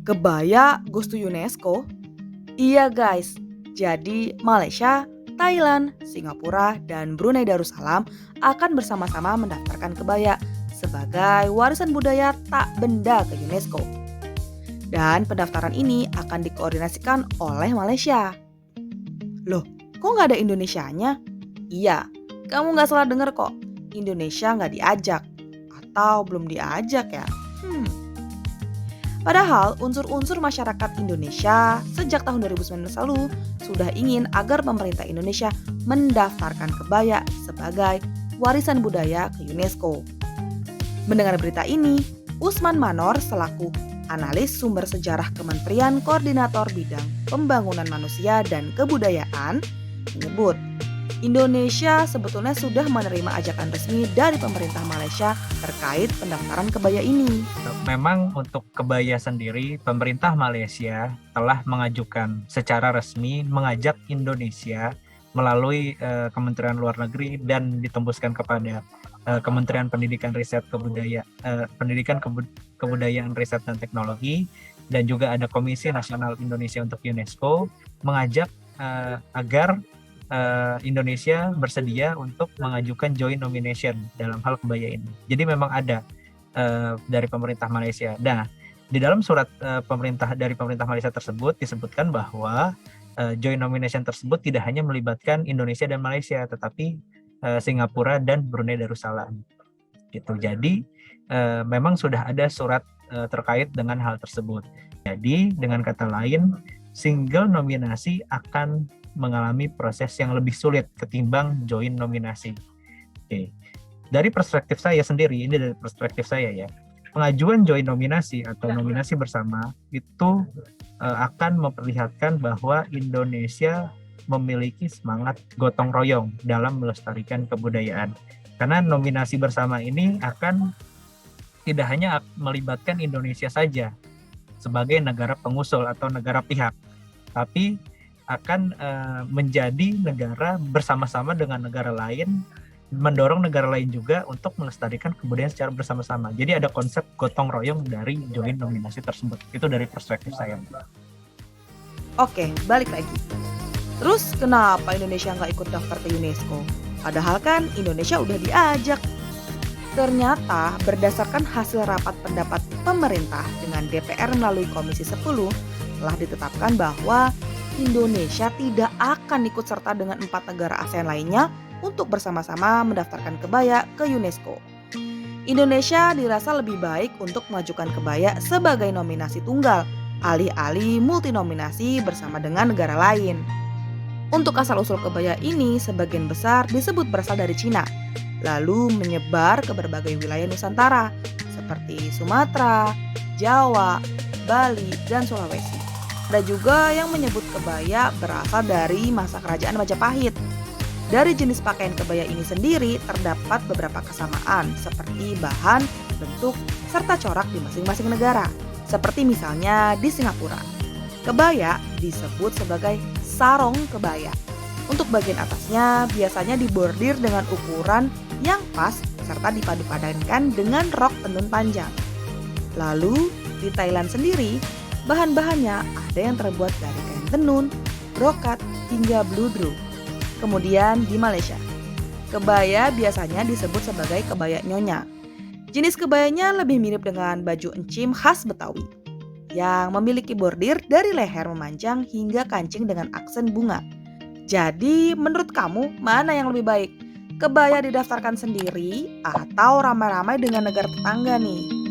Kebaya goes to UNESCO? Iya guys, jadi Malaysia, Thailand, Singapura, dan Brunei Darussalam akan bersama-sama mendaftarkan kebaya sebagai warisan budaya tak benda ke UNESCO. Dan pendaftaran ini akan dikoordinasikan oleh Malaysia. Loh, kok nggak ada Indonesianya? Iya, kamu nggak salah dengar kok. Indonesia nggak diajak. Atau belum diajak ya? Padahal unsur-unsur masyarakat Indonesia sejak tahun 2019 lalu sudah ingin agar pemerintah Indonesia mendaftarkan kebaya sebagai warisan budaya ke UNESCO. Mendengar berita ini, Usman Manor selaku analis sumber sejarah Kementerian Koordinator Bidang Pembangunan Manusia dan Kebudayaan menyebut Indonesia sebetulnya sudah menerima ajakan resmi dari pemerintah Malaysia terkait pendaftaran kebaya ini. Memang untuk kebaya sendiri, pemerintah Malaysia telah mengajukan secara resmi mengajak Indonesia melalui Kementerian Luar Negeri dan ditembuskan kepada Kementerian Pendidikan Kebudayaan Riset dan Teknologi, dan juga ada Komisi Nasional Indonesia untuk UNESCO mengajak agar Indonesia bersedia untuk mengajukan joint nomination dalam hal kebaya ini. Jadi memang ada dari pemerintah Malaysia. Nah, di dalam surat dari pemerintah Malaysia tersebut disebutkan bahwa joint nomination tersebut tidak hanya melibatkan Indonesia dan Malaysia, tetapi Singapura dan Brunei Darussalam. Gitu. Jadi memang sudah ada surat terkait dengan hal tersebut. Jadi dengan kata lain, single nominasi akan mengalami proses yang lebih sulit ketimbang joint nominasi. Oke. Dari perspektif saya sendiri, ini dari perspektif saya ya, pengajuan joint nominasi atau nominasi bersama itu akan memperlihatkan bahwa Indonesia memiliki semangat gotong royong dalam melestarikan kebudayaan. Karena nominasi bersama ini akan tidak hanya melibatkan Indonesia saja sebagai negara pengusul atau negara pihak, tapi akan menjadi negara bersama-sama dengan negara lain, mendorong negara lain juga untuk melestarikan kebudayaan secara bersama-sama. Jadi ada konsep gotong royong dari joint nominasi tersebut. Itu dari perspektif saya. Oke, balik lagi. Terus kenapa Indonesia nggak ikut daftar ke UNESCO? Padahal kan Indonesia udah diajak. Ternyata berdasarkan hasil rapat pendapat pemerintah dengan DPR melalui Komisi 10 telah ditetapkan bahwa Indonesia tidak akan ikut serta dengan 4 negara ASEAN lainnya untuk bersama-sama mendaftarkan kebaya ke UNESCO. Indonesia dirasa lebih baik untuk mengajukan kebaya sebagai nominasi tunggal, alih-alih multinominasi bersama dengan negara lain. Untuk asal-usul kebaya ini sebagian besar disebut berasal dari Cina, lalu menyebar ke berbagai wilayah Nusantara seperti Sumatera, Jawa, Bali, dan Sulawesi. Ada juga yang menyebut kebaya berasal dari masa kerajaan Majapahit. Dari jenis pakaian kebaya ini sendiri terdapat beberapa kesamaan seperti bahan, bentuk, serta corak di masing-masing negara. Seperti misalnya di Singapura, kebaya disebut sebagai sarong kebaya. Untuk bagian atasnya biasanya dibordir dengan ukuran yang pas serta dipadu-padankan dengan rok tenun panjang. Lalu di Thailand sendiri, bahan-bahannya ada yang terbuat dari kain tenun, brokat, hingga bludru. Kemudian di Malaysia, kebaya biasanya disebut sebagai kebaya nyonya. Jenis kebayanya lebih mirip dengan baju encim khas Betawi yang memiliki bordir dari leher memanjang hingga kancing dengan aksen bunga. Jadi menurut kamu mana yang lebih baik? Kebaya didaftarkan sendiri atau ramai-ramai dengan negara tetangga nih?